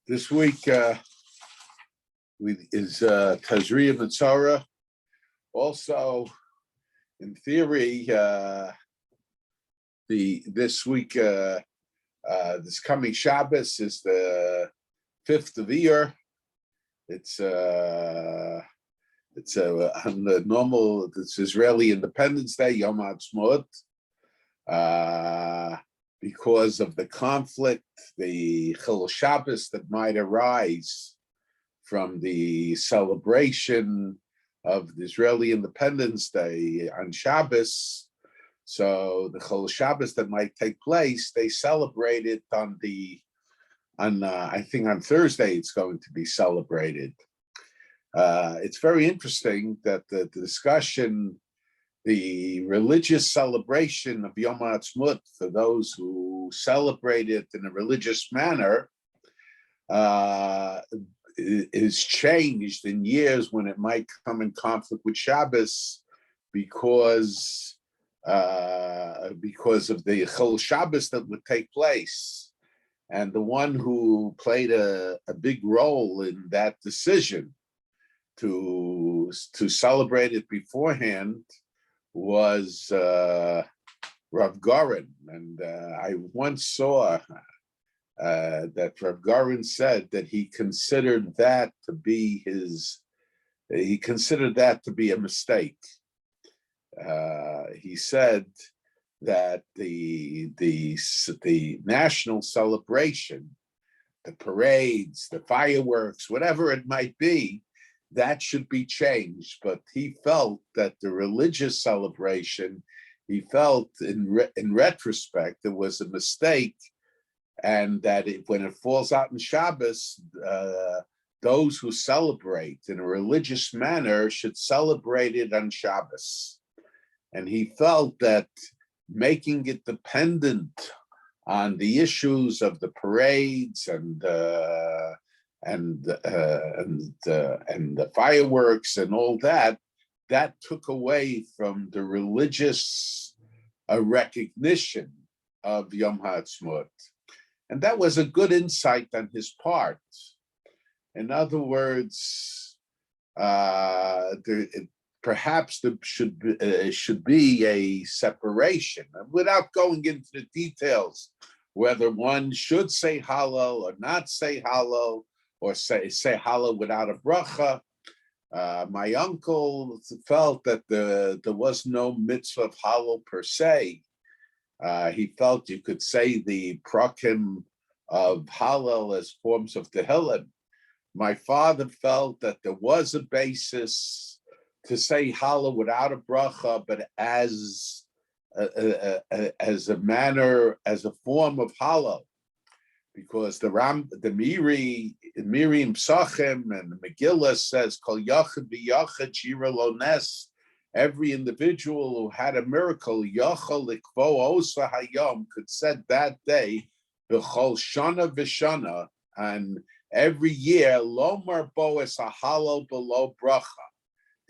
This week is Tazria Mitzara. Also, in theory, this week, this coming Shabbos is the 5th of Iyar. It's on the normal. It's Israeli Independence Day, Yom Ha'atzmaut. Because of the conflict, the Chil Shabbos that might arise from the celebration of the Israeli Independence Day on Shabbos. So the Chil Shabbos that might take place, they celebrate it I think on Thursday it's going to be celebrated. It's very interesting that the discussion, the religious celebration of Yom Ha'atzmaut for those who celebrate it in a religious manner is changed in years when it might come in conflict with Shabbos because of the Chil Shabbos that would take place. And the one who played a big role in that decision to celebrate it beforehand was Rav Goren, and I once saw that Rav Goren said that he considered that to be a mistake. He said that the national celebration, the parades, the fireworks, whatever it might be, that should be changed. But he felt that the religious celebration, he felt in retrospect, it was a mistake, and that when it falls out in Shabbos, those who celebrate in a religious manner should celebrate it on Shabbos. And he felt that making it dependent on the issues of the parades and the fireworks and all that took away from the religious recognition of Yom Ha'atzmaut. And that was a good insight on his part. In other words, perhaps there should be a separation, without going into the details, whether one should say Hallel or not say Hallel, or say Hallel without a bracha. My uncle felt that there was no mitzvah of Hallel per se. He felt you could say the prakim of Hallel as forms of Tehillim. My father felt that there was a basis to say Hallel without a bracha, but as a manner, as a form of Hallel, because the Miriam Psachim and the Megillah says, Kol Yachid v'Yachid Shira Lo Nes, every individual who had a miracle, Yachal Likvo Osa Hayom, could said that day, B'chol Shana v'Shana, and every year, Lomar Boas HaHalal Below Bracha,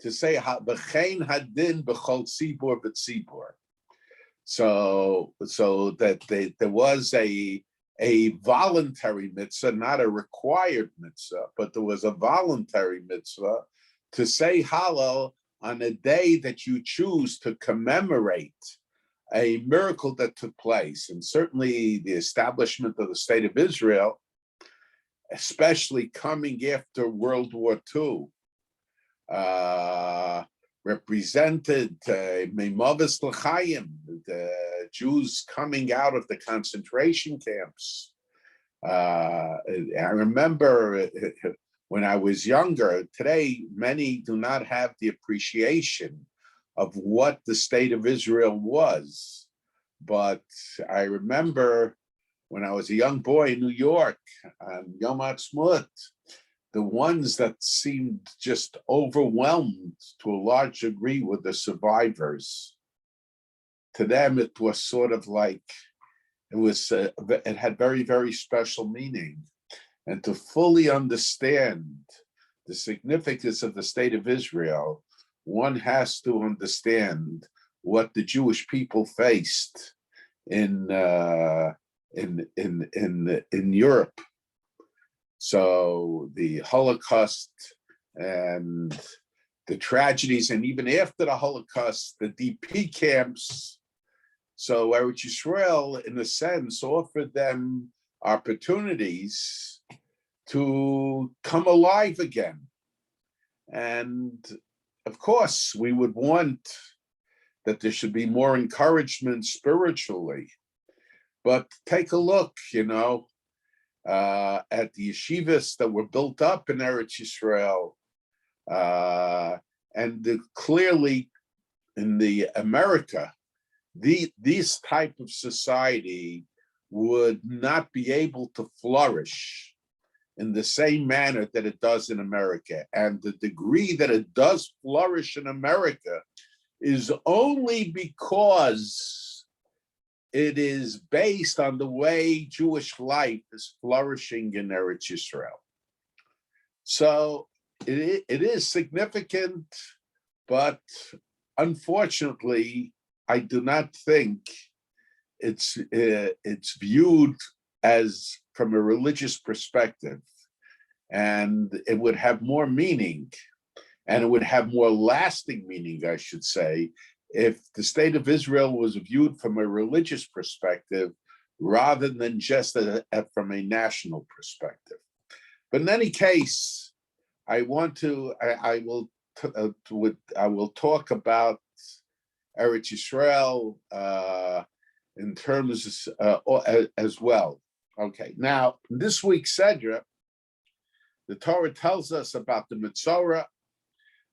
to say B'chein Hadin B'chol Tzibur B'tzibur. So that there was a voluntary mitzvah, not a required mitzvah, but there was a voluntary mitzvah to say Hallel on a day that you choose to commemorate a miracle that took place. And certainly the establishment of the State of Israel, especially coming after World War II, represented Meimovis L'chaim, the Jews coming out of the concentration camps. I remember when I was younger, today many do not have the appreciation of what the State of Israel was. But I remember when I was a young boy in New York on Yom Ha'atzmaut, the ones that seemed just overwhelmed to a large degree were the survivors. To them, it was sort of like, it had very, very special meaning. And to fully understand the significance of the State of Israel, one has to understand what the Jewish people faced in Europe. So the Holocaust and the tragedies, and even after the Holocaust, the DP camps. So Eretz Yisrael, in a sense, offered them opportunities to come alive again. And of course, we would want that there should be more encouragement spiritually. But take a look, at the yeshivas that were built up in Eretz Yisrael, and clearly in the America, this type of society would not be able to flourish in the same manner that it does in America. And the degree that it does flourish in America is only because it is based on the way Jewish life is flourishing in Eretz Yisrael. So it is significant, but unfortunately, I do not think it's viewed as from a religious perspective, and it would have more meaning, and it would have more lasting meaning, I should say, if the state of Israel was viewed from a religious perspective rather than just from a national perspective. But in any case, I will talk about Eretz Yisrael in terms as well. Okay, now this week's Sedra, the Torah tells us about the Mitzorah,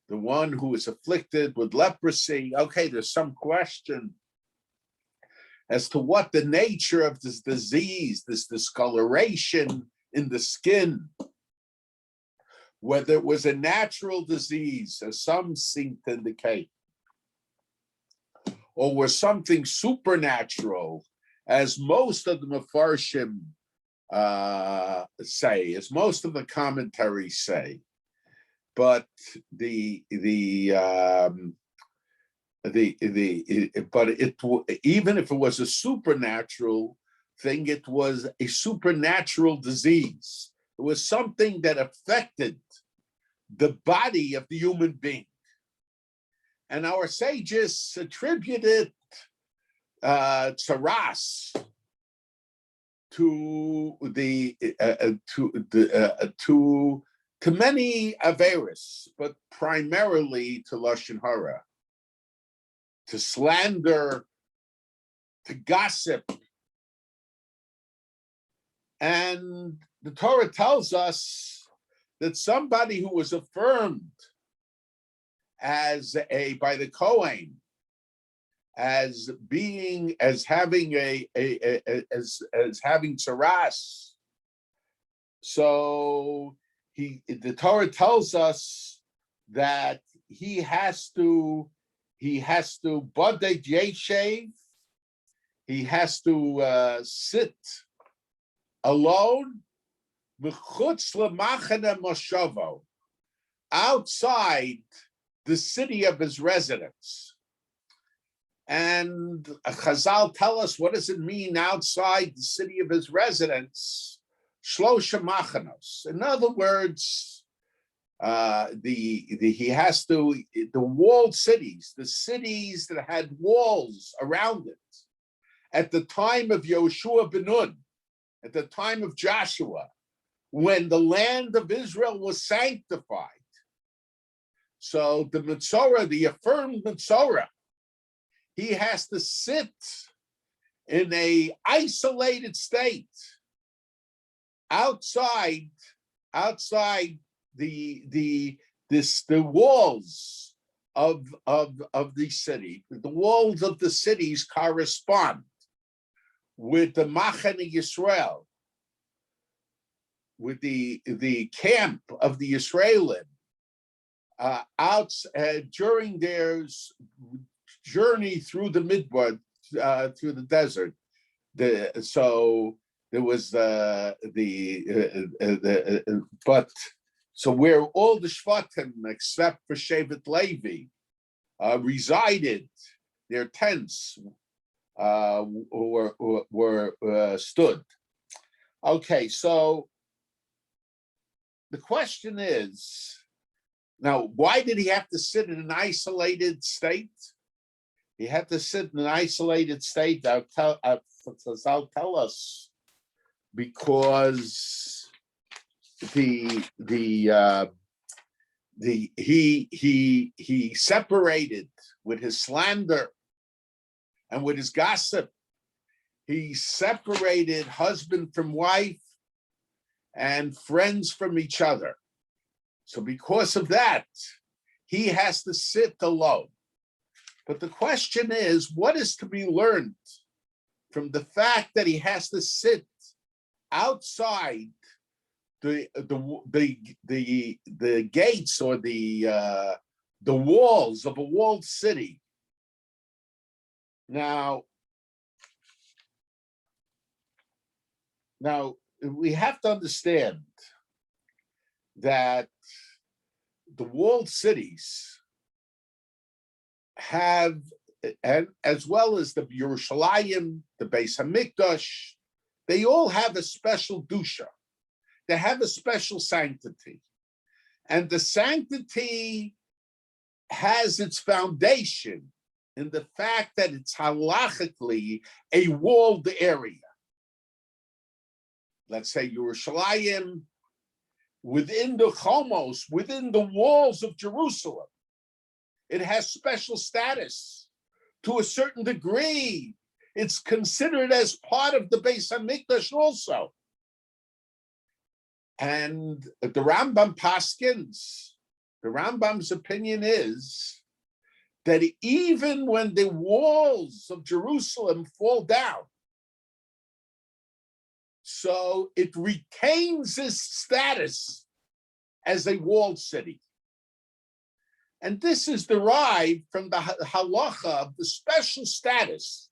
the one who is afflicted with leprosy. Okay, there's some question as to what the nature of this disease, this discoloration in the skin, whether it was a natural disease, as some seem to indicate, or was something supernatural, as most of the Mefarshim say, as most of the commentaries say. But even if it was a supernatural thing, it was a supernatural disease. It was something that affected the body of the human being. And our sages attributed tsaras to many averis, but primarily to lashon hara, to slander, to gossip. And the Torah tells us that somebody who was affirmed by the Kohen as having having tsaras, so the Torah tells us that he has to badei yeshev, he has to sit alone, mechutz lemachane moshovo, outside the city of his residence. And Chazal tell us, what does it mean outside the city of his residence? Shlosha machanos. In other words, the walled cities, the cities that had walls around it. At the time of Yoshua ben Nun, at the time of Joshua, when the land of Israel was sanctified. So the Mitzorah, the affirmed Mitzorah, he has to sit in a isolated state outside the walls of the city. The walls of the cities correspond with the Machane Yisrael, with the camp of the Yisraelim during their journey through the Midbar, through the desert. So there was so where all the Shvatim except for Shevet Levi resided, their tents were stood. Okay, so the question is, now, why did he have to sit in an isolated state? He had to sit in an isolated state. I'll tell us, because he separated with his slander and with his gossip. He separated husband from wife and friends from each other. So because of that, he has to sit alone. But the question is, what is to be learned from the fact that he has to sit outside the gates or the walls of a walled city? Now we have to understand that the walled cities have, and as well as the Yerushalayim, the Beis Hamikdash, they all have a special dusha. They have a special sanctity. And the sanctity has its foundation in the fact that it's halachically a walled area. Let's say Yerushalayim, within the Chomos, within the walls of Jerusalem, it has special status. To a certain degree, it's considered as part of the Beis Hamikdash also. And the Rambam paskins, the Rambam's opinion is that even when the walls of Jerusalem fall down, so it retains its status as a walled city. And this is derived from the halacha of the special status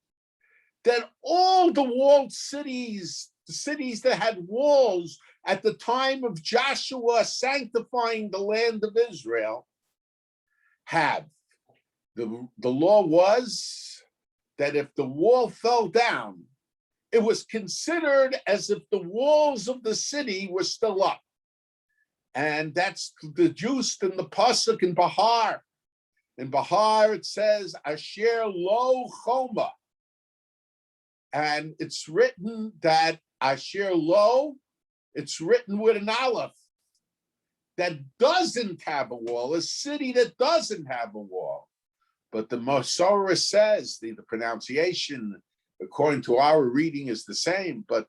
that all the walled cities, the cities that had walls at the time of Joshua sanctifying the land of Israel, have. The law was that if the wall fell down, it was considered as if the walls of the city were still up. And that's deduced in the pasuk in Bahar. In Bahar, it says, Asher lo choma. And it's written that Asher lo, it's written with an aleph, that doesn't have a wall, a city that doesn't have a wall. But the Masorah says, the pronunciation, according to our reading, is the same, but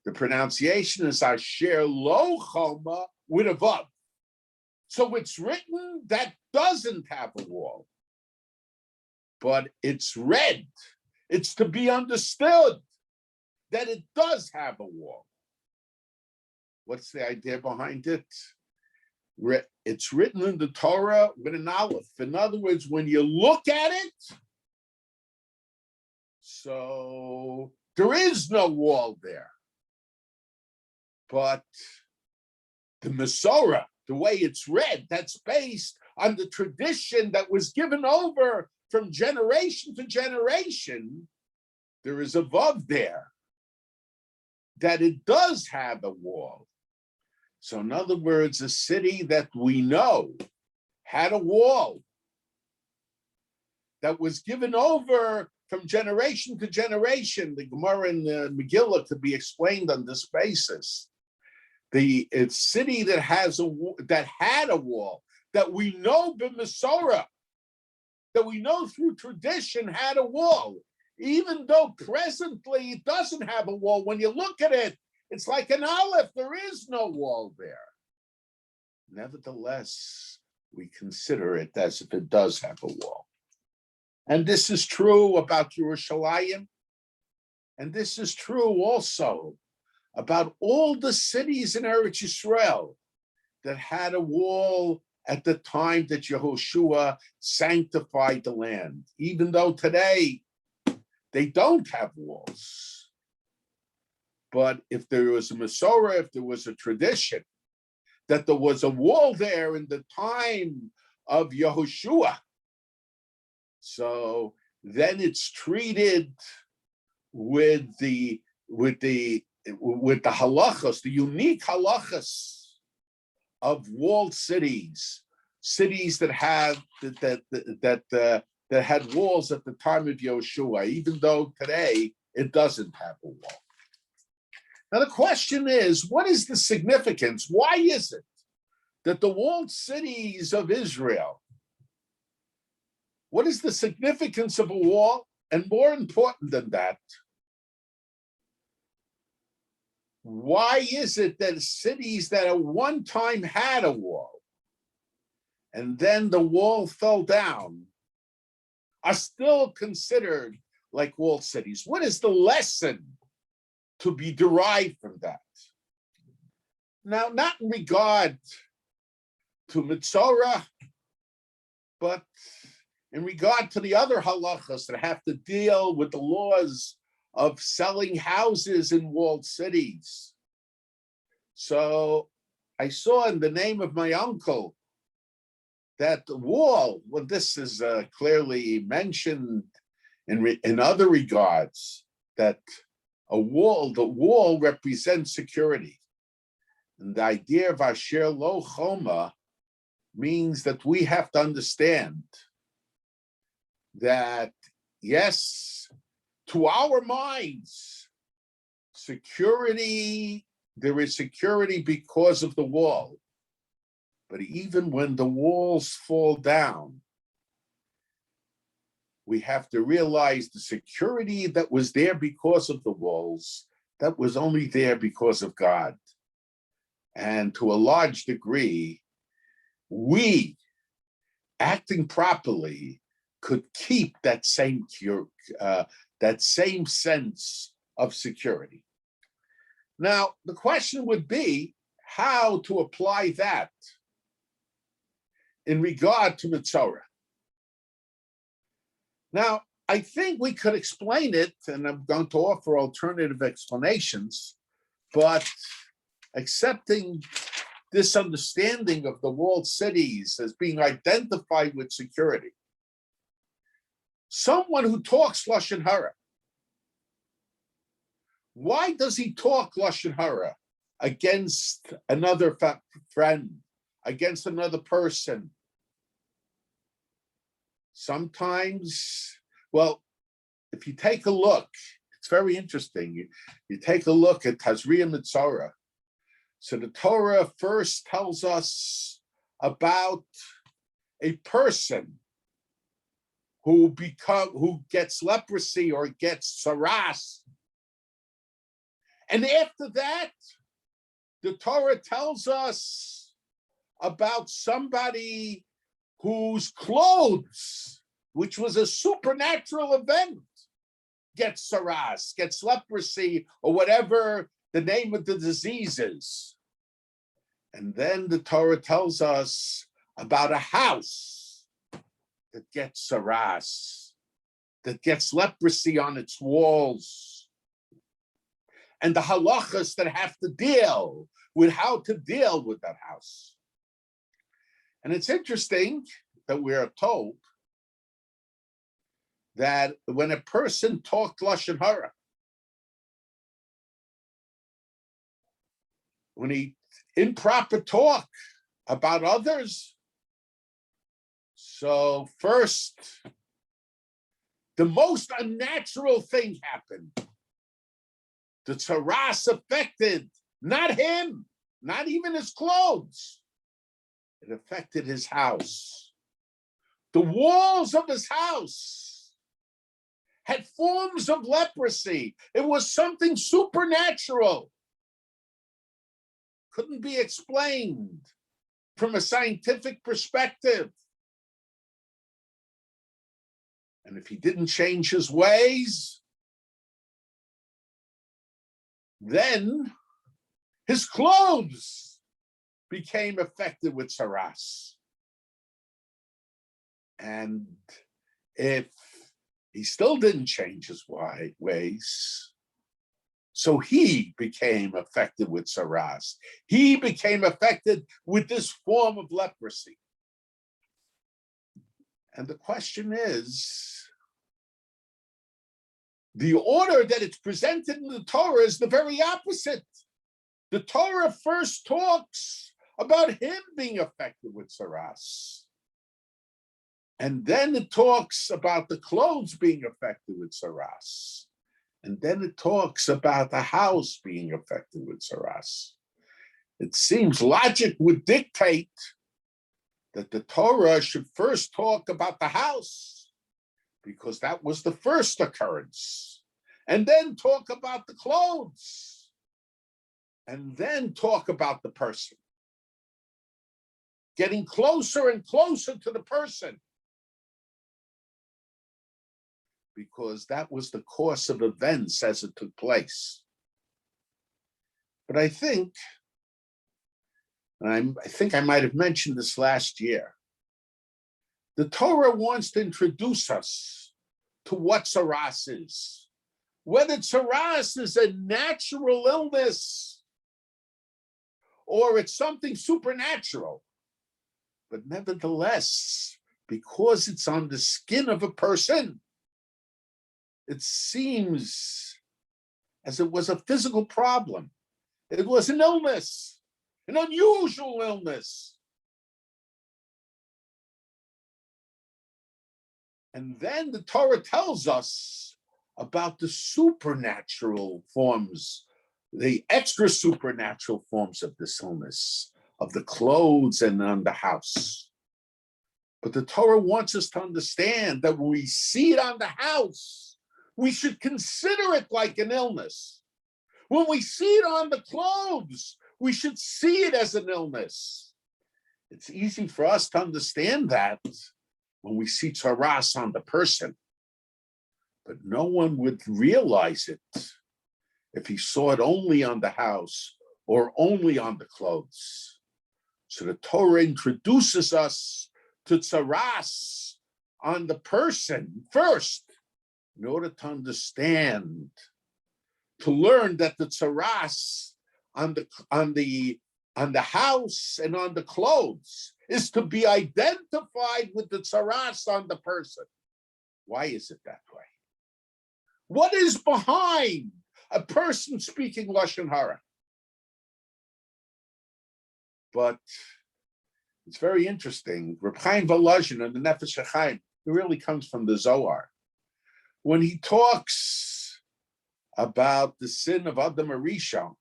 the pronunciation is Asher lo choma with a vav. So it's written that doesn't have a wall, but it's read. It's to be understood that it does have a wall. What's the idea behind it? It's written in the Torah with an aleph. In other words, when you look at it, so there is no wall there. But the Masorah, the way it's read, that's based on the tradition that was given over from generation to generation. There is a vav there that it does have a wall. So in other words, a city that we know had a wall that was given over from generation to generation. The Gemara and the Megillah could be explained on this basis. The city that had a wall, that we know b'Masorah, that we know through tradition had a wall, even though presently it doesn't have a wall. When you look at it, it's like an aleph. There is no wall there. Nevertheless, we consider it as if it does have a wall. And this is true about Yerushalayim. And this is true also about all the cities in Eretz Yisrael that had a wall at the time that Yehoshua sanctified the land, even though today they don't have walls. But if there was a Masorah, if there was a tradition, that there was a wall there in the time of Yehoshua, so then it's treated with the halachas, the unique halachas of walled cities, cities that had that had walls at the time of Yoshua, even though today it doesn't have a wall. Now the question is, what is the significance? Why is it that the walled cities of Israel, what is the significance of a wall? And more important than that, why is it that cities that at one time had a wall and then the wall fell down are still considered like walled cities? What is the lesson to be derived from that? Now, not in regard to Mitzorah, but in regard to the other halachas that have to deal with the laws of selling houses in walled cities. So I saw in the name of my uncle that the wall, well, this is clearly mentioned in other regards, that the wall represents security. And the idea of Asher Lo Choma means that we have to understand that, yes, to our minds, security, there is security because of the wall. But even when the walls fall down, we have to realize the security that was there because of the walls, that was only there because of God. And to a large degree, we, acting properly, could keep that same sense of security. Now, the question would be how to apply that in regard to Mitzorah. Now, I think we could explain it, and I'm going to offer alternative explanations, but accepting this understanding of the walled cities as being identified with security. Someone who talks Lashon Hara, why does he talk Lashon Hara against another friend, against another person? Sometimes, well, if you take a look, it's very interesting. You take a look at Tazria Mitzorah. So the Torah first tells us about a person who gets leprosy or gets saras. And after that, the Torah tells us about somebody whose clothes, which was a supernatural event, gets saras, gets leprosy, or whatever the name of the disease is. And then the Torah tells us about a house that gets saras, that gets leprosy on its walls, and the halachas that have to deal with how to deal with that house. And it's interesting that we are told that when a person talked Lashon Hara, when he improper talk about others, so first, the most unnatural thing happened. The tzaras affected not him, not even his clothes. It affected his house. The walls of his house had forms of leprosy. It was something supernatural. Couldn't be explained from a scientific perspective. And if he didn't change his ways, then his clothes became affected with saras. And if he still didn't change his ways, so he became affected with saras. He became affected with this form of leprosy. And the question is, the order that it's presented in the Torah is the very opposite. The Torah first talks about him being affected with saras. And then it talks about the clothes being affected with saras. And then it talks about the house being affected with saras. It seems logic would dictate that the Torah should first talk about the house, because that was the first occurrence, and then talk about the clothes, and then talk about the person. Getting closer and closer to the person, because that was the course of events as it took place. But I think I might have mentioned this last year, the Torah wants to introduce us to what saras is. Whether saras is a natural illness or it's something supernatural. But nevertheless, because it's on the skin of a person, it seems as it was a physical problem. It was an illness, an unusual illness. And then the Torah tells us about the supernatural forms, the extra supernatural forms of this illness, of the clothes and on the house. But the Torah wants us to understand that when we see it on the house, we should consider it like an illness. When we see it on the clothes, we should see it as an illness. It's easy for us to understand that when we see saras on the person, but no one would realize it if he saw it only on the house or only on the clothes. So the Torah introduces us to saras on the person first, in order to understand, to learn that the saras on the house and on the clothes is to be identified with the saras on the person. Why is it that way? What is behind a person speaking Lashon Hara? But it's very interesting. Reb Chaim Volozhin and the Nefesh HaChaim, it really comes from the Zohar. When he talks about the sin of Adam HaRishon,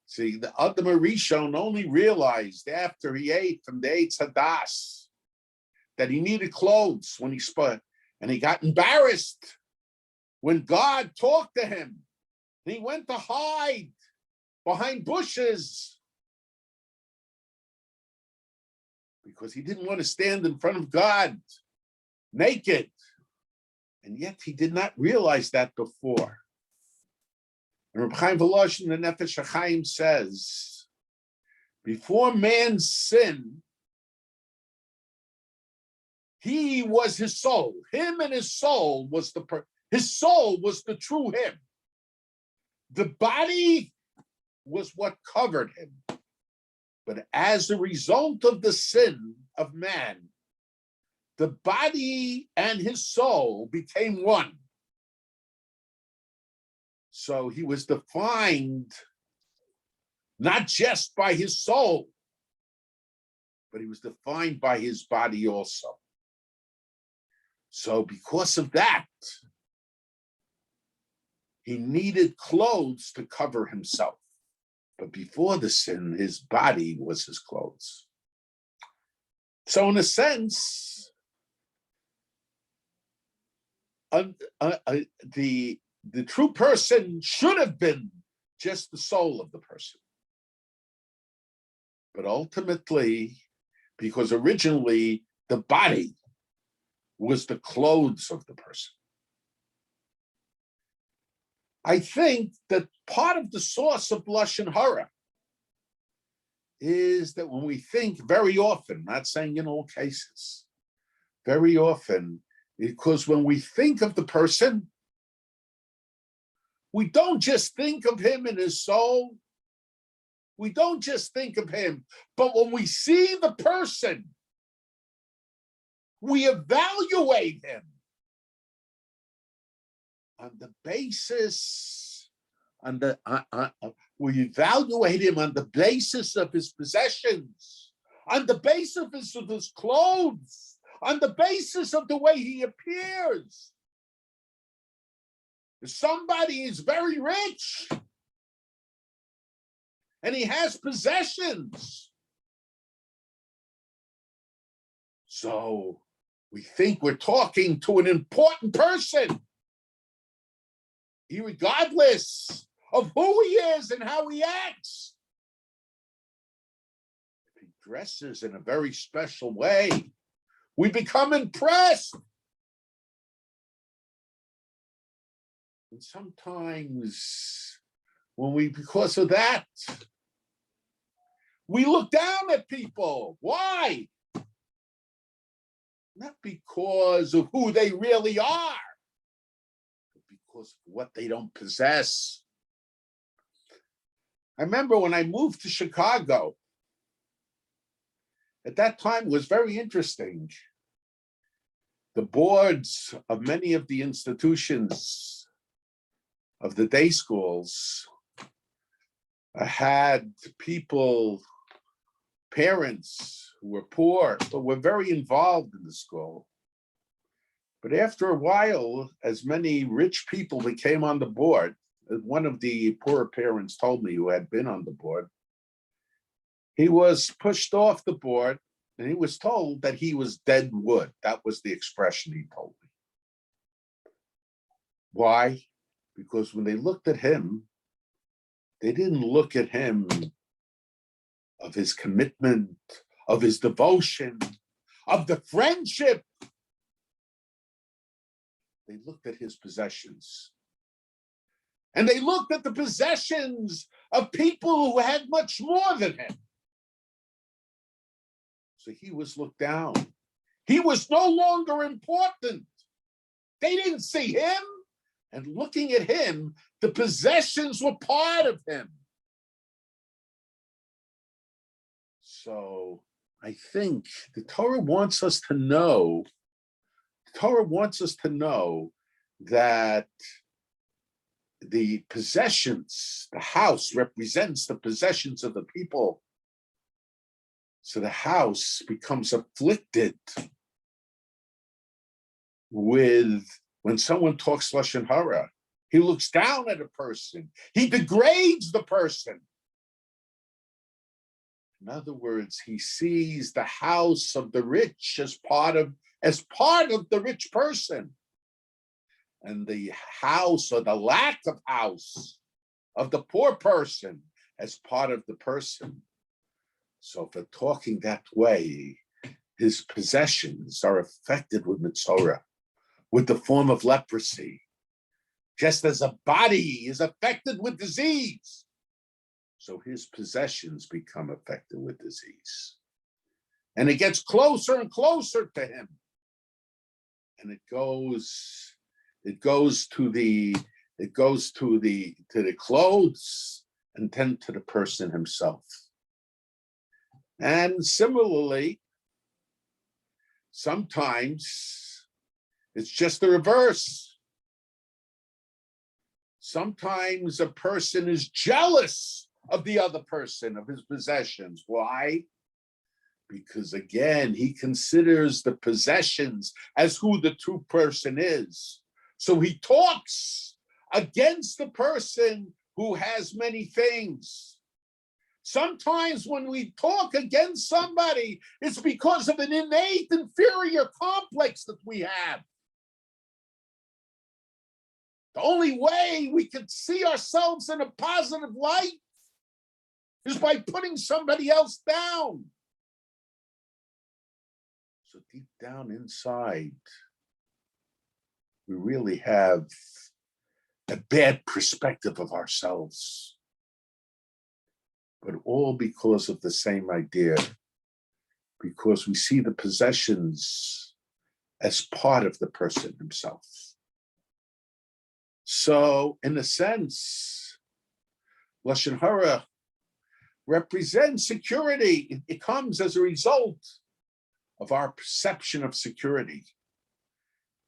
see, the Adam HaRishon only realized after he ate from the Eitz Hadas that he needed clothes when he spoke, and he got embarrassed when God talked to him. He went to hide behind bushes because he didn't want to stand in front of God naked. And yet he did not realize that before. And Reb Chaim Volozhin, the Nefesh HaChaim, says, before man's sin, he was his soul. Him and his soul was his soul was the true him. The body was what covered him. But as a result of the sin of man, the body and his soul became one. So he was defined not just by his soul, but he was defined by his body also. So because of that, he needed clothes to cover himself. But before the sin, his body was his clothes. So in a sense, the true person should have been just the soul of the person. But ultimately, because originally the body was the clothes of the person. I think that part of the source of Lashon Hara is that when we think very often, not saying in all cases, very often, because when we think of the person, we don't just think of him in his soul. We don't just think of him, but when we see the person, we evaluate him on the basis, on We evaluate him on the basis of his possessions, on the basis of his clothes, on the basis of the way he appears. If somebody is very rich and he has possessions, so we think we're talking to an important person, regardless of who he is and how he acts. If he dresses in a very special way, we become impressed. And sometimes because of that, we look down at people. Why? Not because of who they really are, but because of what they don't possess. I remember when I moved to Chicago, at that time it was very interesting. The boards of many of the institutions of the day schools had parents who were poor, but were very involved in the school. But after a while, as many rich people became on the board, one of the poorer parents told me, who had been on the board, he was pushed off the board and he was told that he was dead wood. That was the expression he told me. Why? Because when they looked at him, they didn't look at him of his commitment, of his devotion, of the friendship. They looked at his possessions. And they looked at the possessions of people who had much more than him. So he was looked down. He was no longer important. They didn't see him. And looking at him, the possessions were part of him. So I think the Torah wants us to know that the possessions, the house represents the possessions of the people. So the house becomes afflicted with, when someone talks Lashon Hara, he looks down at a person. He degrades the person. In other words, he sees the house of the rich as part of the rich person, and the house or the lack of house of the poor person as part of the person. So if we're talking that way, his possessions are affected with Mitzorah, with the form of leprosy, just as a body is affected with disease. So his possessions become affected with disease. And it gets closer and closer to him. And it goes to the clothes and then to the person himself. And similarly, sometimes it's just the reverse. Sometimes a person is jealous of the other person, of his possessions. Why? Because again, he considers the possessions as who the true person is. So he talks against the person who has many things. Sometimes when we talk against somebody, it's because of an innate inferior complex that we have. The only way we can see ourselves in a positive light is by putting somebody else down. So deep down inside, we really have a bad perspective of ourselves. But all because of the same idea, because we see the possessions as part of the person himself. So in a sense, Lashon Hara represents security. It comes as a result of our perception of security.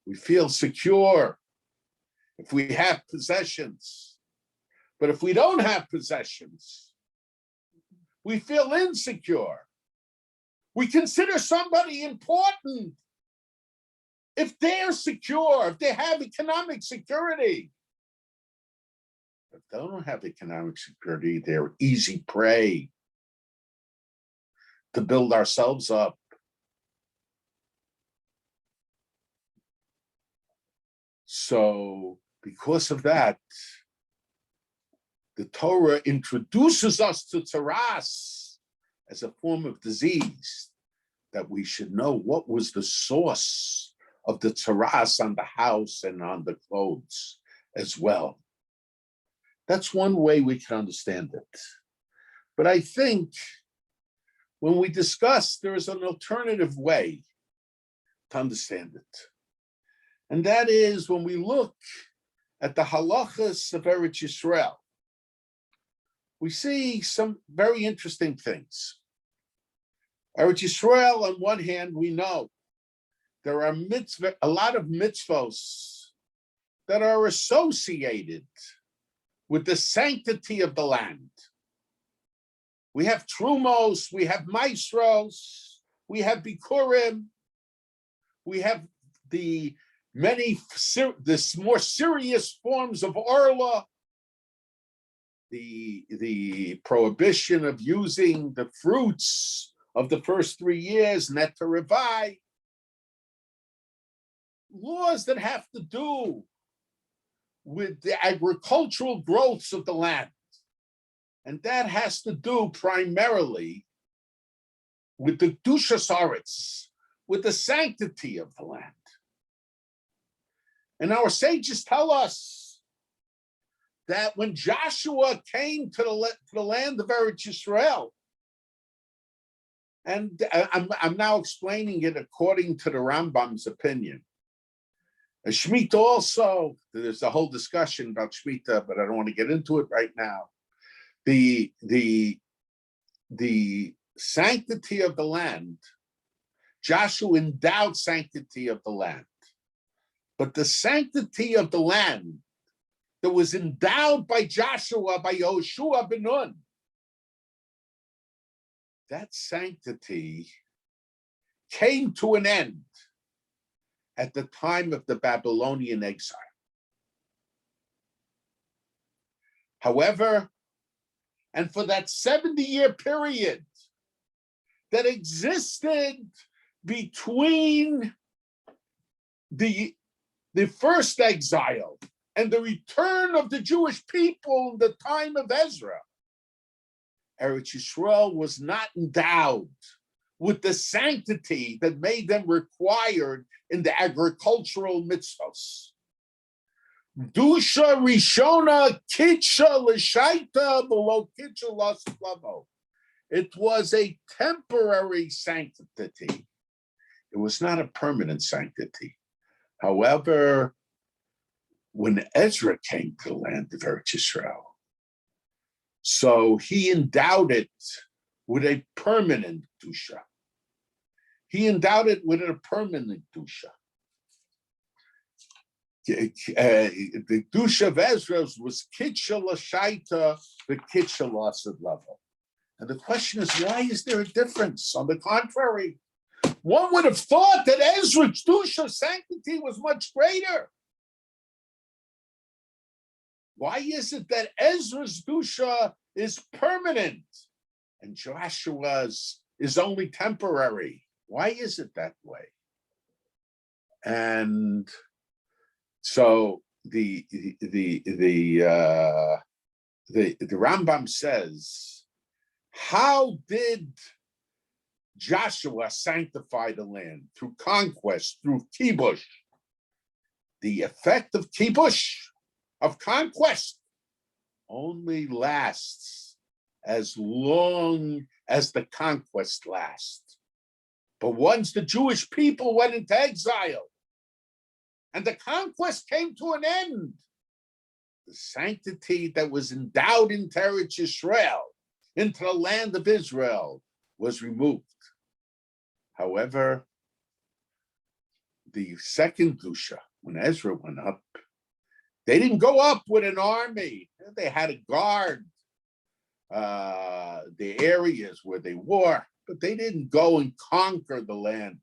We feel secure if we have possessions. But if we don't have possessions, we feel insecure. We consider somebody important if they're secure, if they have economic security. If they don't have economic security, they're easy prey to build ourselves up. So because of that, the Torah introduces us to tzaras as a form of disease, that we should know what was the source of the tzaras on the house and on the clothes as well. That's one way we can understand it. But I think when we discuss, there is an alternative way to understand it. And that is when we look at the halachas of Eretz Yisrael, we see some very interesting things. Eretz Yisrael, on one hand, we know there are a lot of mitzvos that are associated with the sanctity of the land. We have trumos, we have maestros, we have bikurim, we have the more serious forms of orla, the prohibition of using the fruits of the first 3 years, net to Rabbi, laws that have to do with the agricultural growths of the land. And that has to do primarily with the kedushas Eretz, with the sanctity of the land. And our sages tell us that when Joshua came to the land of Eretz Yisrael, and I'm now explaining it according to the Rambam's opinion. Shemitah also, there's a whole discussion about Shemitah, but I don't want to get into it right now. The sanctity of the land, Joshua endowed sanctity of the land. But the sanctity of the land that was endowed by Joshua, by Yehoshua ben Nun, that sanctity came to an end at the time of the Babylonian exile. However, and for that 70-year period that existed between the first exile and the return of the Jewish people in the time of Ezra, Eretz Yisrael was not endowed with the sanctity that made them required in the agricultural mitzvahs. Dusha Rishona Kitsha L'Shaita Below Kitsha L'Slavo. It was a temporary sanctity. It was not a permanent sanctity. However, when Ezra came to the land of Eretz Yisrael, so he endowed it with a permanent dusha. He endowed it with a permanent dusha. The dusha of Ezra was kitsha l'shaita, the kitsha l'asad level. And the question is, why is there a difference? On the contrary, one would have thought that Ezra's dusha sanctity was much greater. Why is it that Ezra's dusha is permanent and Joshua's is only temporary? Why is it that way? And so the Rambam says, how did Joshua sanctify the land? Through conquest, through kibush. The effect of kibush, of conquest, only lasts as long as the conquest lasts. But once the Jewish people went into exile and the conquest came to an end, the sanctity that was endowed into Eretz Yisrael, into the land of Israel, was removed. However, the second dusha, when Ezra went up, They didn't go up with an army. They had to guard the areas where they were, but they didn't go and conquer the land.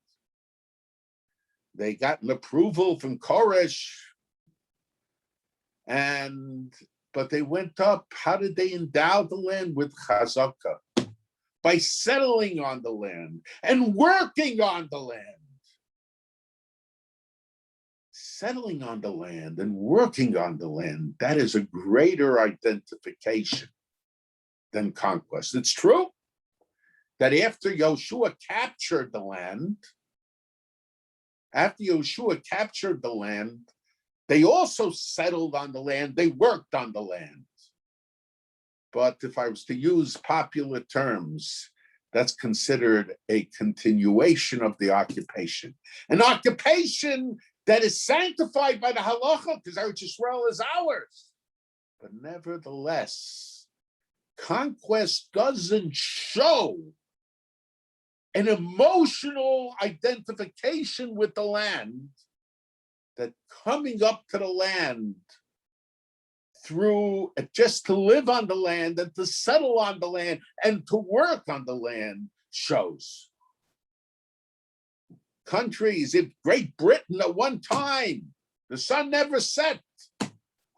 They got an approval from Koresh, but they went up. How did they endow the land? With chazakah, by settling on the land and working on the land. Settling on the land and working on the land, that is a greater identification than conquest. It's true that after Yoshua captured the land, they also settled on the land, they worked on the land. But if I was to use popular terms, that's considered a continuation of the occupation. An occupation that is sanctified by the halacha, because Eretz Yisrael is ours. But nevertheless, conquest doesn't show an emotional identification with the land, that coming up to the land through just to live on the land and to settle on the land and to work on the land shows. Countries, if Great Britain at one time, the sun never set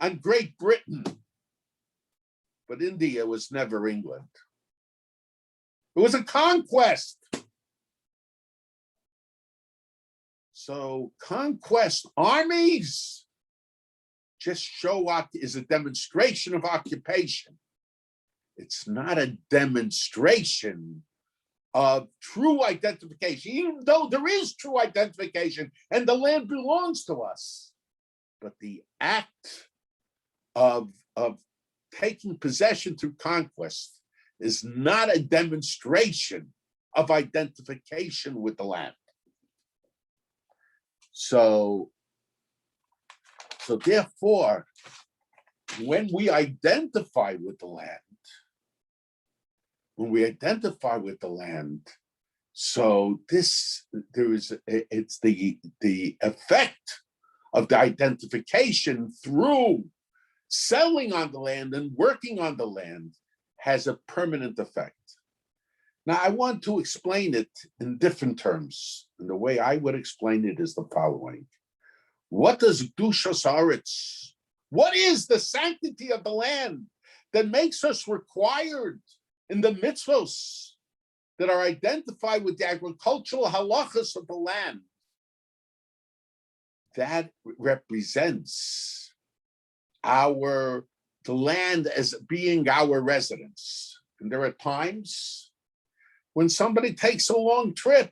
on Great Britain, but India was never England. It was a conquest. So conquest armies just show up is a demonstration of occupation. It's not a demonstration of true identification, even though there is true identification and the land belongs to us. But the act of taking possession through conquest is not a demonstration of identification with the land. So therefore, when we identify with the land, so it's the effect of the identification through selling on the land and working on the land has a permanent effect. Now, I want to explain it in different terms. And the way I would explain it is the following. What does Kedushas Haaretz? What is the sanctity of the land that makes us required in the mitzvos that are identified with the agricultural halachas of the land? That represents the land as being our residence. And there are times when somebody takes a long trip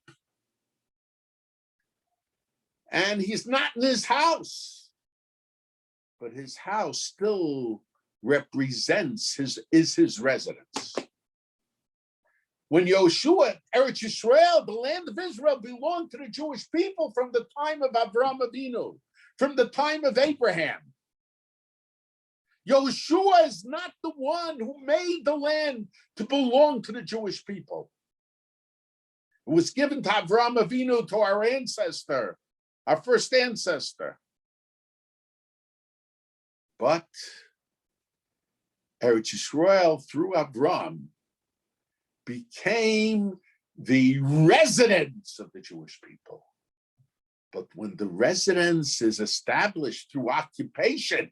and he's not in his house, but his house still represents his residence. When Yoshua, Eretz Yisrael, the land of Israel, belonged to the Jewish people from the time of Avraham Avinu, from the time of Abraham. Yoshua is not the one who made the land to belong to the Jewish people. It was given to Avraham Avinu, to our ancestor, our first ancestor. But Eretz Yisrael, through Avraham, became the residence of the Jewish people. But when the residence is established through occupation,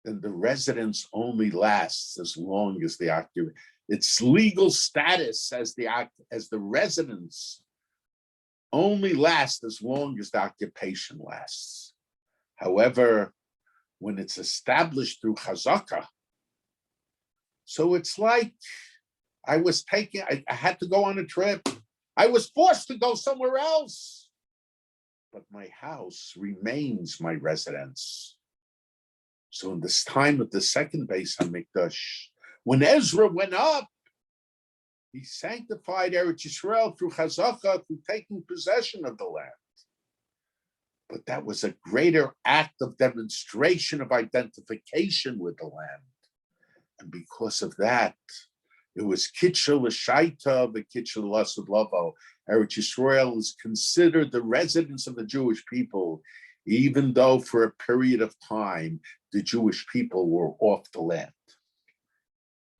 then the residence only lasts as long as the occupation. Its legal status as the residence only lasts as long as the occupation lasts. However, when it's established through chazakah, so it's like I had to go on a trip. I was forced to go somewhere else, but my house remains my residence. So in this time of the second Beis HaMikdash, when Ezra went up, he sanctified Eretz Yisrael through chazakah, through taking possession of the land. But that was a greater act of demonstration of identification with the land. And because of that, it was Kitchel L'Shaita, the Kitchel L'Asud Lavo. Eretz Yisrael is considered the residence of the Jewish people, even though for a period of time, the Jewish people were off the land.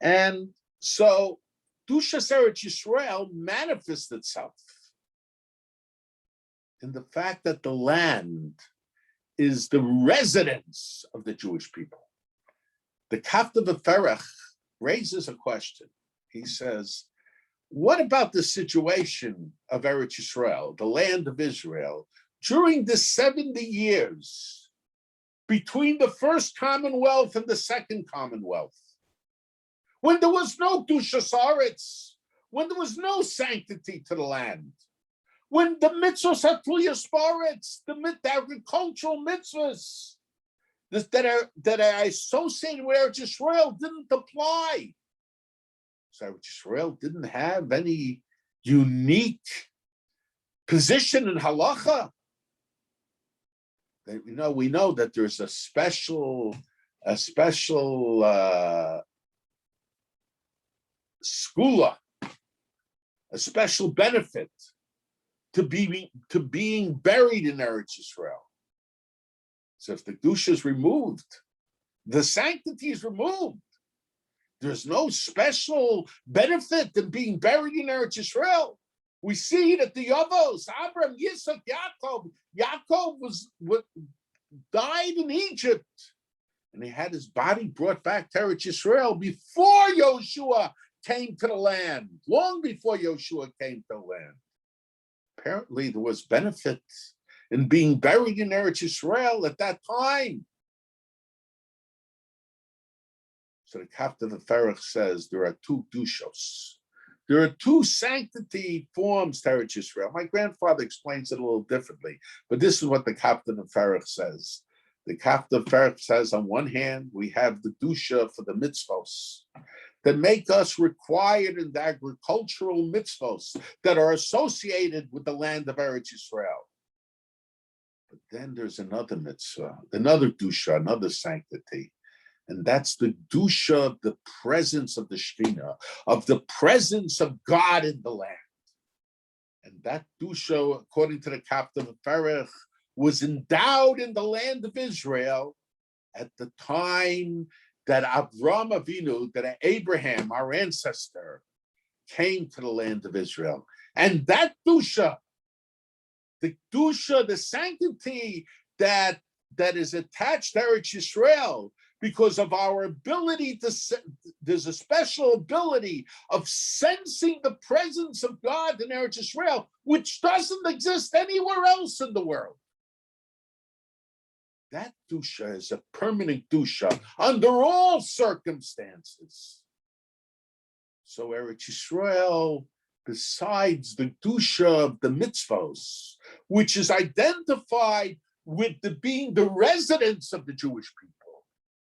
And so, Dushas Eretz Yisrael manifests itself in the fact that the land is the residence of the Jewish people. The Kafta V'Ferech raises a question. He says, what about the situation of Eretz Yisrael, the land of Israel, during the 70 years between the first Commonwealth and the second Commonwealth? When there was no Dushas Aretz, when there was no sanctity to the land, when the mitzvos hatluyas baretz, the agricultural mitzvahs that are associated with Eretz Yisrael didn't apply. So Eretz Yisrael didn't have any unique position in halacha. We know that there's a special skula, a special benefit to being buried in Eretz Yisrael. So if the kedusha is removed, the sanctity is removed. There's no special benefit in being buried in Eretz Yisrael. We see that the Yavos, Abraham, Yitzchak, Yaakov died in Egypt, and he had his body brought back to Eretz Yisrael before Yoshua came to the land, long before Yoshua came to the land. Apparently, there was benefit in being buried in Eretz Yisrael at that time. So the Kafta V'Ferech says there are two dushos. There are two sanctity forms to Eretz Yisrael. My grandfather explains it a little differently, but this is what the Kafta V'Ferech says. The Kafta V'Ferech says, on one hand, we have the dusha for the mitzvos that make us required in the agricultural mitzvos that are associated with the land of Eretz Yisrael. But then there's another mitzvah, another dusha, another sanctity. And that's the dusha of the presence of the Shekhinah, of the presence of God in the land. And that dusha, according to the Kafta V'Ferech, was endowed in the land of Israel at the time that Avram Avinu, that Abraham, our ancestor, came to the land of Israel. And that dusha, the sanctity that is attached to Eretz Yisrael, because of our ability there's a special ability of sensing the presence of God in Eretz Yisrael, which doesn't exist anywhere else in the world. That dusha is a permanent dusha under all circumstances. So Eretz Yisrael, besides the dusha of the mitzvos, which is identified with being the residence of the Jewish people,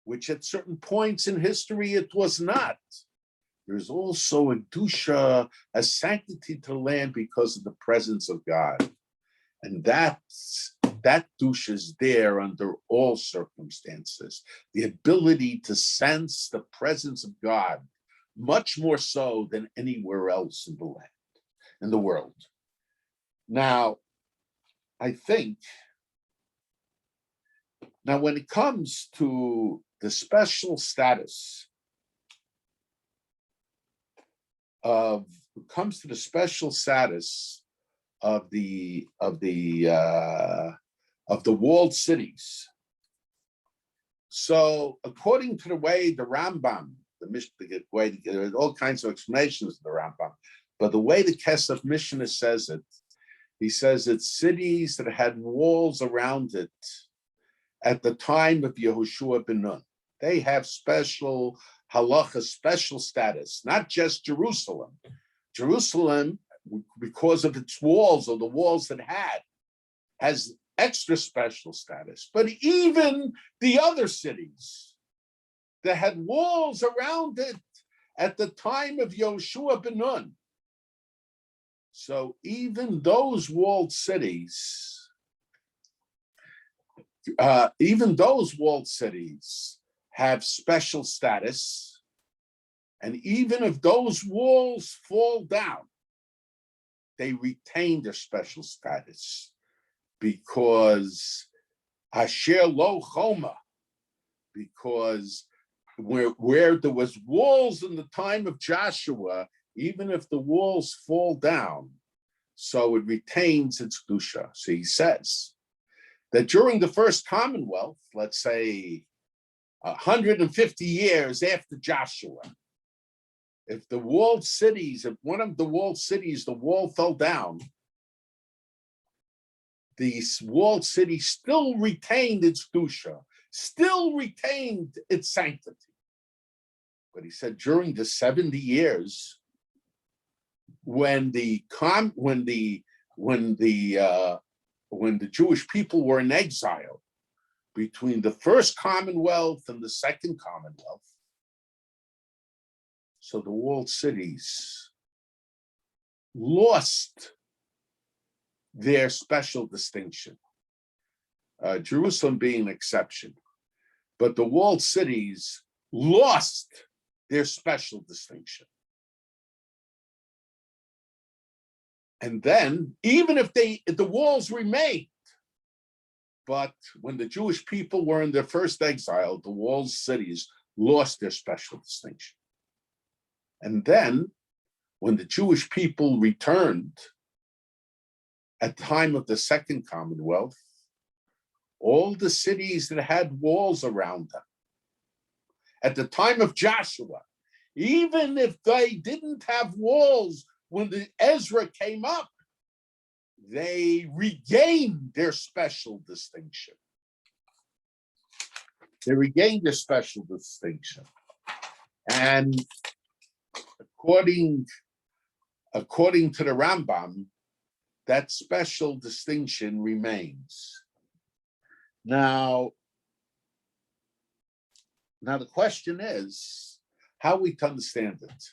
which at certain points in history it was not. There's also a dusha, a sanctity to the land because of the presence of God. And that dusha is there under all circumstances. The ability to sense the presence of God, much more so than anywhere else in the land, in the world. Now, I think, when it comes to the special status of the walled cities. So, according to the way the Rambam, there are all kinds of explanations of the Rambam, but the way the Kesef Mishnah says it, he says it's cities that had walls around it at the time of Yehoshua ben Nun. They have special halacha, special status, not just Jerusalem. Jerusalem, because of its walls, or the walls it had, has extra special status. But even the other cities that had walls around it at the time of Yehoshua ben Nun. So even those walled cities, have special status, and even if those walls fall down, they retain their special status, because Asher lo choma, because where there was walls in the time of Joshua, even if the walls fall down, so it retains its kedusha. So he says that during the first Commonwealth, let's say 150 years after Joshua, if the walled cities, if one of the walled cities, the wall fell down, the walled city still retained its kedusha, still retained its sanctity. But he said during the 70 years, when the Jewish people were in exile, between the first Commonwealth and the second Commonwealth, so the walled cities lost their special distinction. Jerusalem being an exception, but the walled cities lost their special distinction. And then, even if the walls remained, but when the Jewish people were in their first exile, the walled cities lost their special distinction. And then, when the Jewish people returned at the time of the Second Commonwealth, all the cities that had walls around them, at the time of Joshua, even if they didn't have walls when the Ezra came up, they regained their special distinction. They regained their special distinction. And according to the Rambam, that special distinction remains. Now the question is, how are we to understand it?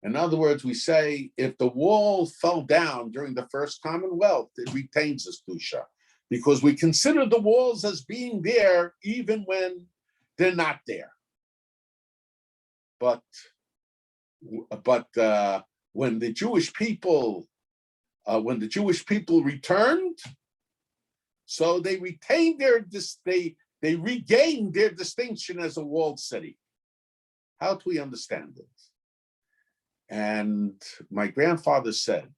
In other words, we say, if the wall fell down during the first Commonwealth, it retains its kedusha, because we consider the walls as being there even when they're not there. But when the Jewish people returned, so they retained they regained their distinction as a walled city. How do we understand it? And my grandfather said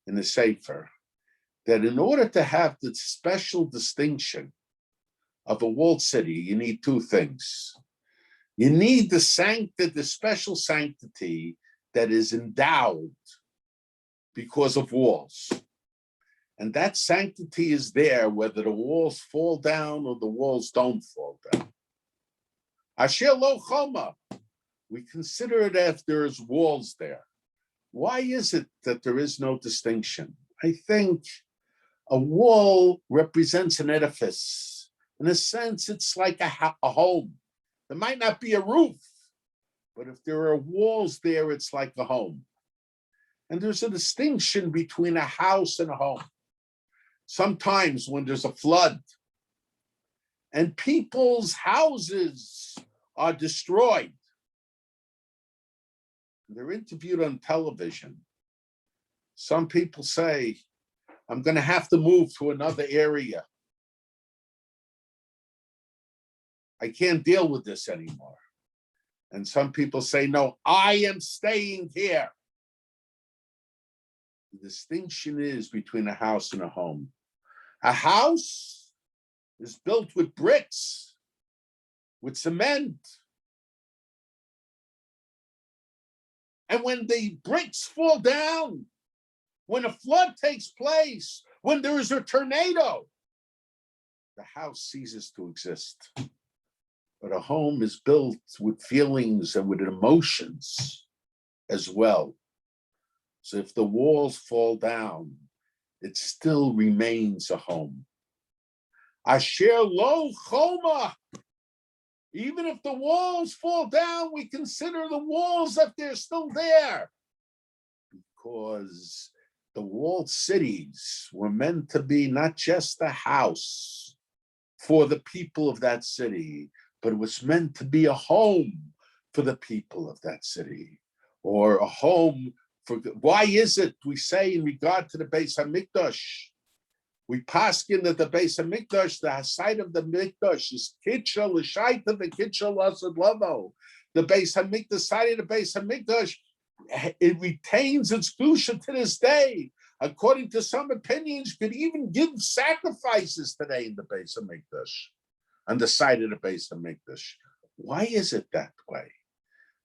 in the Sefer that in order to have the special distinction of a walled city, you need two things. You need the special sanctity that is endowed because of walls. And that sanctity is there whether the walls fall down or the walls don't fall down. Asher lo choma. We consider it as there's walls there. Why is it that there is no distinction? I think a wall represents an edifice. In a sense, it's like a home. There might not be a roof, but if there are walls there, it's like a home. And there's a distinction between a house and a home. Sometimes when there's a flood and people's houses are destroyed, they're interviewed on television. Some people say, I'm going to have to move to another area. I can't deal with this anymore. And some people say, no, I am staying here. The distinction is between a house and a home. A house is built with bricks, with cement. And when the bricks fall down, when a flood takes place, when there is a tornado, the house ceases to exist. But a home is built with feelings and with emotions as well. So if the walls fall down, it still remains a home. Asher lo choma. Even if the walls fall down, we consider the walls that they're still there. Because the walled cities were meant to be not just a house for the people of that city, but it was meant to be a home for the people of that city, or a home for. Why is it we say in regard to the Beis Hamikdash We paskin that the Beis Hamikdash, the site of the Mikdash, is kitcha l'shaita v'kitcha l'asad lavo. The Beis Hamikdash, the site of the Beis Hamikdash, it retains its kedusha to this day. According to some opinions, you could even give sacrifices today in the Beis Hamikdash, on the site of the Beis Hamikdash. Why is it that way?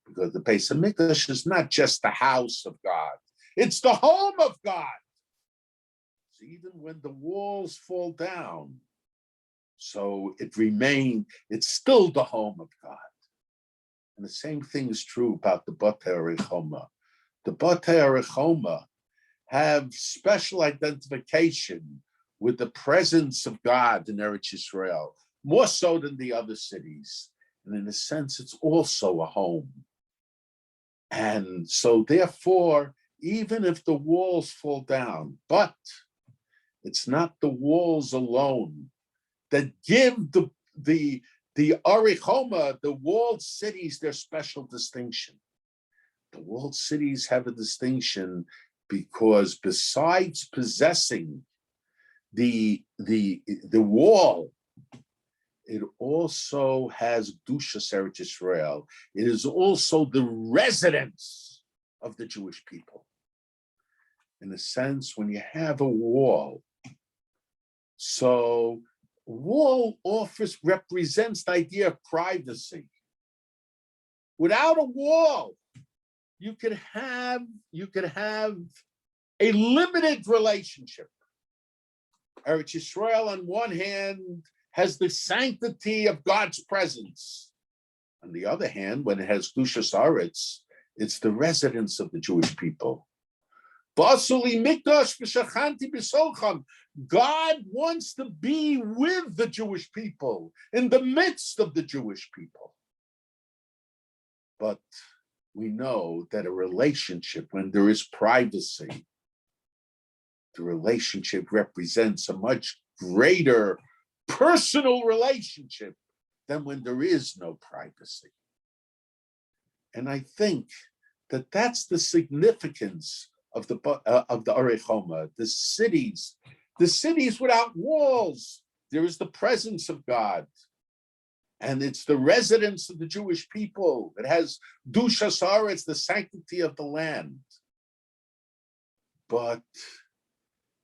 Because the Beis Hamikdash is not just the house of God; it's the home of God. So even when the walls fall down, so it remains, it's still the home of God. And the same thing is true about the Batei Arichoma. The Batei Arichoma have special identification with the presence of God in Eretz Yisrael, more so than the other cities. And in a sense, it's also a home. And so therefore, even if the walls fall down, but it's not the walls alone that give the Arichoma, the walled cities, their special distinction. The walled cities have a distinction because besides possessing the wall, it also has Kedushas Eretz Yisrael. It is also the residence of the Jewish people. In a sense, when you have a wall, so wall represents the idea of privacy. Without a wall, you could have a limited relationship. Eretz Yisrael, on one hand, has the sanctity of God's presence. On the other hand, when it has Kedushas Aretz, it's the residence of the Jewish people. God wants to be with the Jewish people, in the midst of the Jewish people. But we know that a relationship, when there is privacy, the relationship represents a much greater personal relationship than when there is no privacy. And I think that that's the significance of the Arichoma, the cities without walls. There is the presence of God, and it's the residence of the Jewish people. It has Kedushas Aretz, the sanctity of the land. But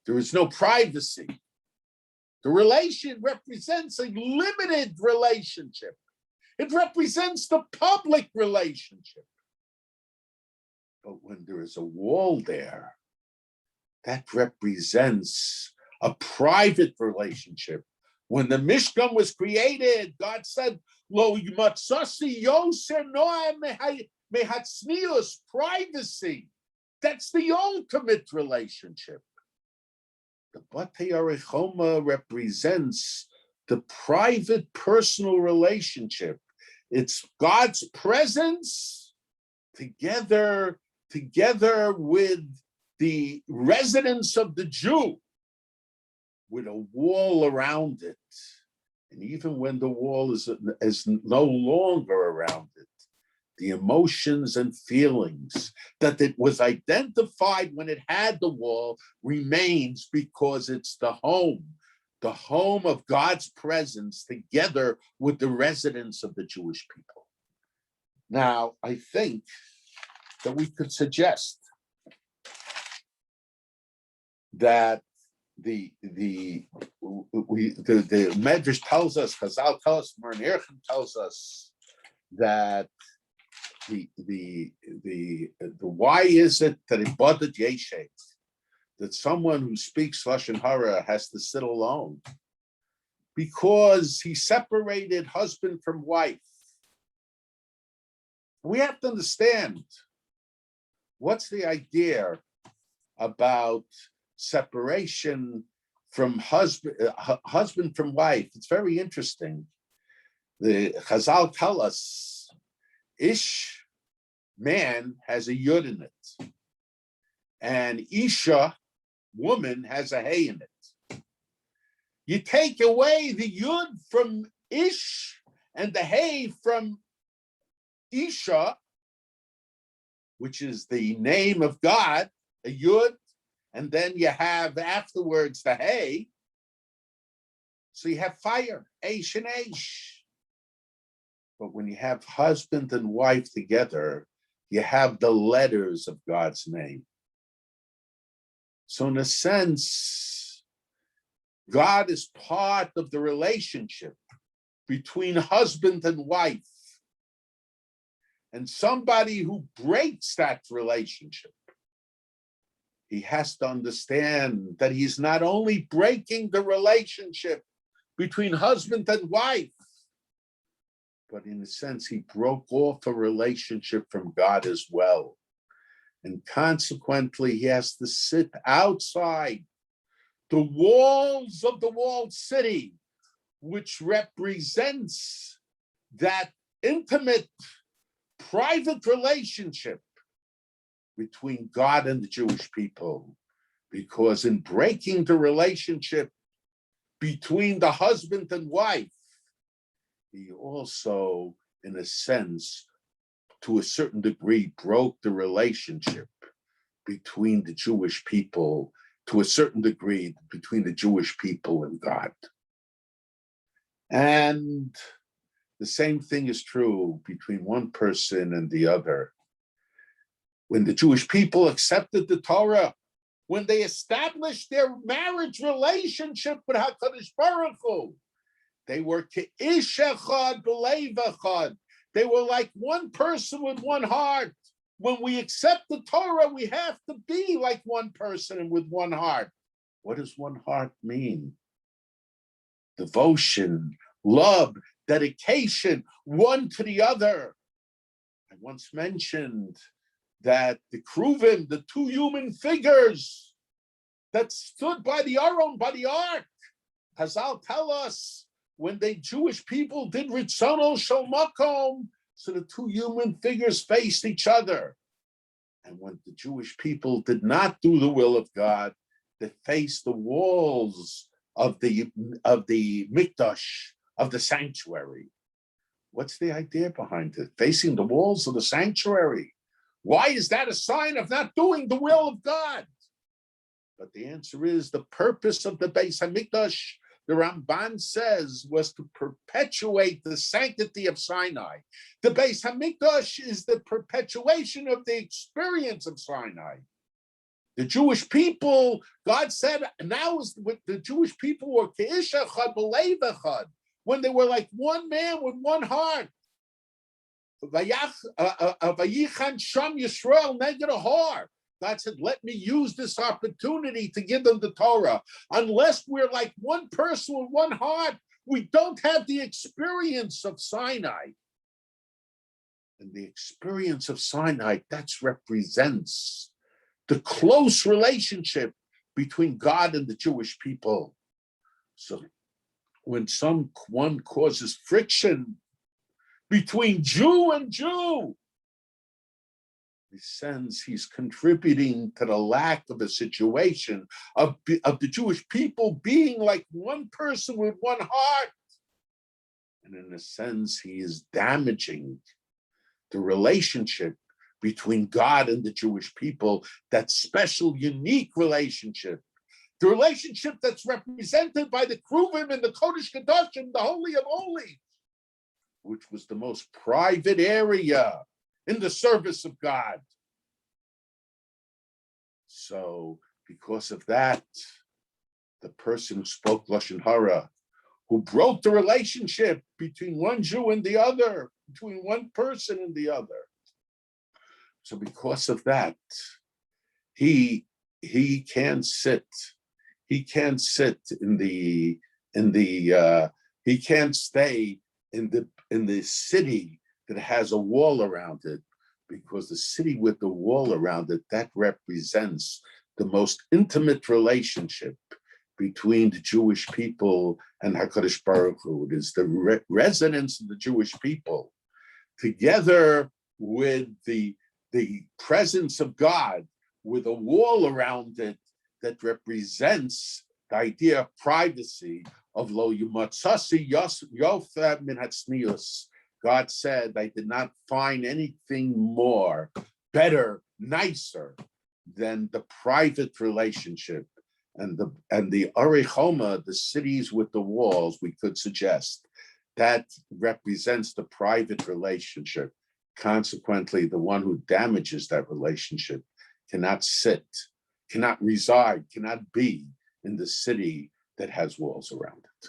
there is no privacy. The relation represents a limited relationship. It represents the public relationship. But when there is a wall there, that represents a private relationship. When the Mishkan was created, God said, "Lo yimatzasi yoser noah mehatznius," privacy. That's the ultimate relationship. The Batei Arichoma represents the private, personal relationship. It's God's presence together with the residence of the Jew, with a wall around it. And even when the wall is no longer around it, the emotions and feelings that it was identified when it had the wall remains, because it's the home of God's presence together with the residence of the Jewish people. Now, I think that we could suggest that the Medrash tells us, Chazal tells us, Moreh Ne'erchim tells us that the why is it that ibadat yeshet, that someone who speaks lashon hara has to sit alone? Because he separated husband from wife. We have to understand what's the idea about separation from husband from wife. It's very interesting. The Chazal tell us, Ish, man, has a yud in it, and Isha, woman, has a hay in it. You take away the yud from Ish and the hay from Isha, which is the name of God, a yud, and then you have afterwards the hay. So you have fire, Eish and Eish. But when you have husband and wife together, you have the letters of God's name. So in a sense, God is part of the relationship between husband and wife. And somebody who breaks that relationship, he has to understand that he's not only breaking the relationship between husband and wife, but in a sense, he broke off a relationship from God as well. And consequently, he has to sit outside the walls of the walled city, which represents that intimate, private relationship between God and the Jewish people. Because in breaking the relationship between the husband and wife, he also, in a sense, to a certain degree, broke the relationship between the Jewish people, to a certain degree, between the Jewish people and God. And the same thing is true between one person and the other. When the Jewish people accepted the Torah, when they established their marriage relationship with HaKadosh Baruch Hu, they were ke'ish echad b'leiv echad. They were like one person with one heart. When we accept the Torah, we have to be like one person and with one heart. What does one heart mean? Devotion, love, dedication, one to the other. I once mentioned that the Kruvim, the two human figures that stood by the Aron, by the ark, Chazal tell us when the Jewish people did Ritzono Shel Makom, so the two human figures faced each other. And when the Jewish people did not do the will of God, they faced the walls of the mikdash, of the sanctuary. What's the idea behind it? Facing the walls of the sanctuary. Why is that a sign of not doing the will of God? But the answer is the purpose of the Beis HaMikdash, the Ramban says, was to perpetuate the sanctity of Sinai. The Beis HaMikdash is the perpetuation of the experience of Sinai. The Jewish people, God said, now is what the Jewish people were ke'ish echad b'leiv echad, when they were like one man with one heart. Vayichan sham Yisrael neged ahar. God said, let me use this opportunity to give them the Torah. Unless we're like one person with one heart, we don't have the experience of Sinai. And the experience of Sinai, that represents the close relationship between God and the Jewish people. So when someone causes friction between Jew and Jew, in a sense, he's contributing to the lack of a situation of the Jewish people being like one person with one heart. And in a sense, he is damaging the relationship between God and the Jewish people, that special, unique relationship. The relationship that's represented by the Kruvim and the Kodesh Kodashim, the Holy of Holies, which was the most private area in the service of God. So because of that, the person who spoke Lashon Hara, who broke the relationship between one Jew and the other, between one person and the other. So because of that, he can't sit. He can't sit he can't stay in the city that has a wall around it, because the city with the wall around it, that represents the most intimate relationship between the Jewish people and HaKadosh Baruch Hu. It is the residence of the Jewish people, together with the presence of God, with a wall around it that represents the idea of privacy, of lo yumatzasi yofa min hatznius. God said, I did not find anything more, better, nicer than the private relationship. And the Arechoma, the cities with the walls, we could suggest that represents the private relationship. Consequently, the one who damages that relationship cannot reside, cannot be in the city that has walls around it.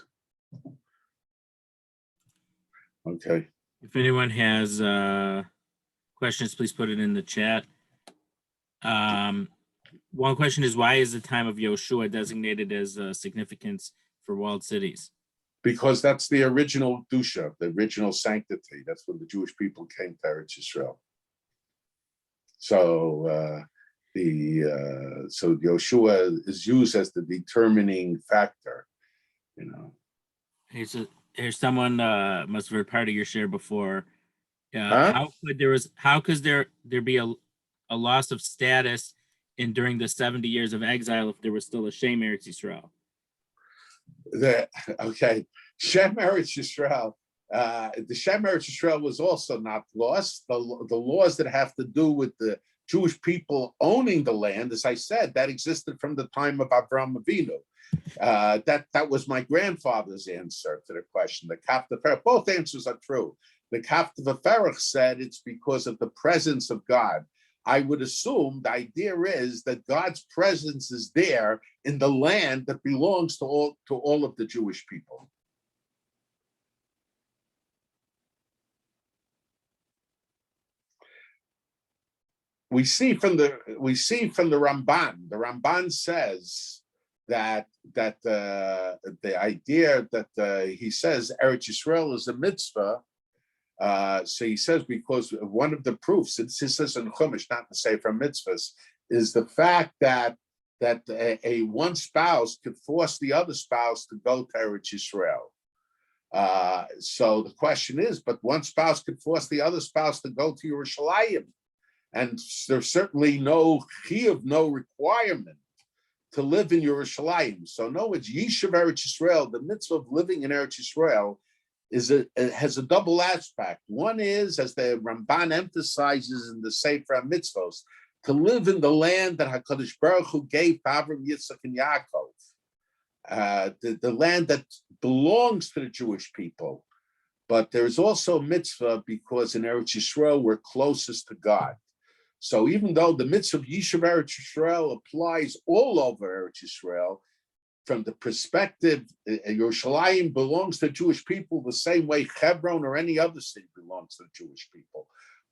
Okay. If anyone has questions, please put it in the chat. One question is, why is the time of Yoshua designated as significance for walled cities? Because that's the original Dusha, the original sanctity. That's when the Jewish people came to Eretz Yisrael. So so Yoshua is used as the determining factor, Here's someone must have heard part of your share before. Huh? How could there be a loss of status during the 70 years of exile if there was still a Shem Eretz Yisrael? Okay, Shem Eretz Yisrael. The Shem Eretz Yisrael was also not lost. The laws that have to do with the Jewish people owning the land, as I said, that existed from the time of Avraham Avinu. That was my grandfather's answer to the question. The Kafta, both answers are true. The Kafta V'Ferach said it's because of the presence of God. I would assume the idea is that God's presence is there in the land that belongs to all of the Jewish people. We see from the Ramban. The Ramban says that the idea that he says Eretz Yisrael is a mitzvah. So he says because one of the proofs, it says in Chumash, not to say from mitzvahs, is the fact that a one spouse could force the other spouse to go to Eretz Yisrael. So the question is, but one spouse could force the other spouse to go to Yerushalayim, and there's certainly no requirement to live in Yerushalayim. So no, it's Yishuv Eretz Yisrael. The mitzvah of living in Eretz Yisrael has a double aspect. One is, as the Ramban emphasizes in the Sefer HaMitzvos, to live in the land that HaKadosh Baruch Hu gave to Avraham, Yitzchak, and Yaakov, the land that belongs to the Jewish people. But there is also a mitzvah because in Eretz Yisrael we're closest to God. So even though the mitzvah of Yishuv Eretz Yisrael applies all over Eretz Yisrael, from the perspective, Yerushalayim belongs to Jewish people the same way Hebron or any other city belongs to the Jewish people.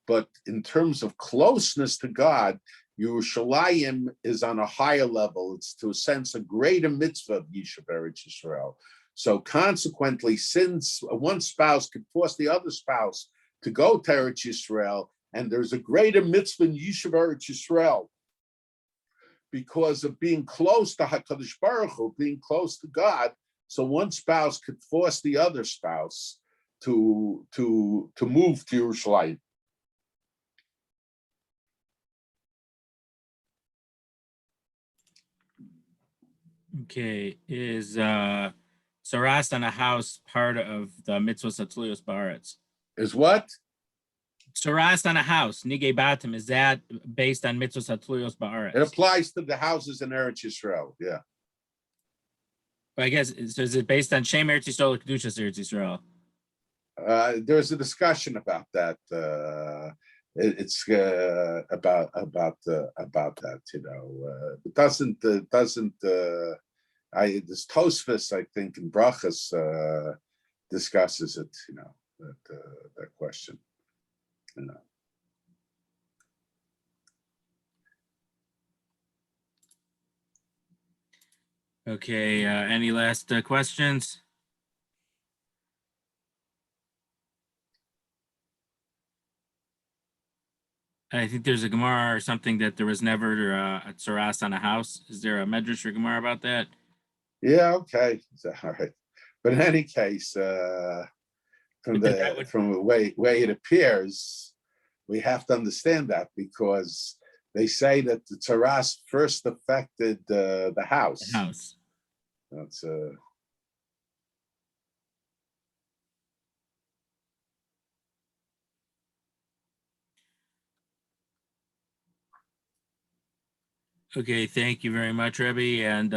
But in terms of closeness to God, Yerushalayim is on a higher level. It's, to a sense, a greater mitzvah of Yishuv Eretz Yisrael. So consequently, since one spouse could force the other spouse to go to Eretz Yisrael, and there's a greater mitzvah in Yishuv Eretz Yisrael, because of being close to HaKadosh Baruch Hu, being close to God, so one spouse could force the other spouse to move to Yerushalayim. Okay, is Saras on a house part of the mitzvah Satzlios Ba'aretz? Is what? Saras on a house, Nigei Batim, is that based on mitzvah Satzlios Ba'aretz? It applies to the houses in Eretz Yisrael, yeah. But I guess, so is it based on Shem Eretz Yisrael or Kedushas Eretz Yisrael? There's a discussion about that. It's about that, It doesn't. This Tosfos, I think, in Brachas discusses it. That question. Okay. Any last questions? I think there's a Gemara or something that there was never a tzaras on a house. Is there a medrash or Gemara about that? Yeah, okay, all right. But in any case, from the way it appears, we have to understand that because they say that the tzaras first affected the house. The house. That's Okay, thank you very much, Rabbi, and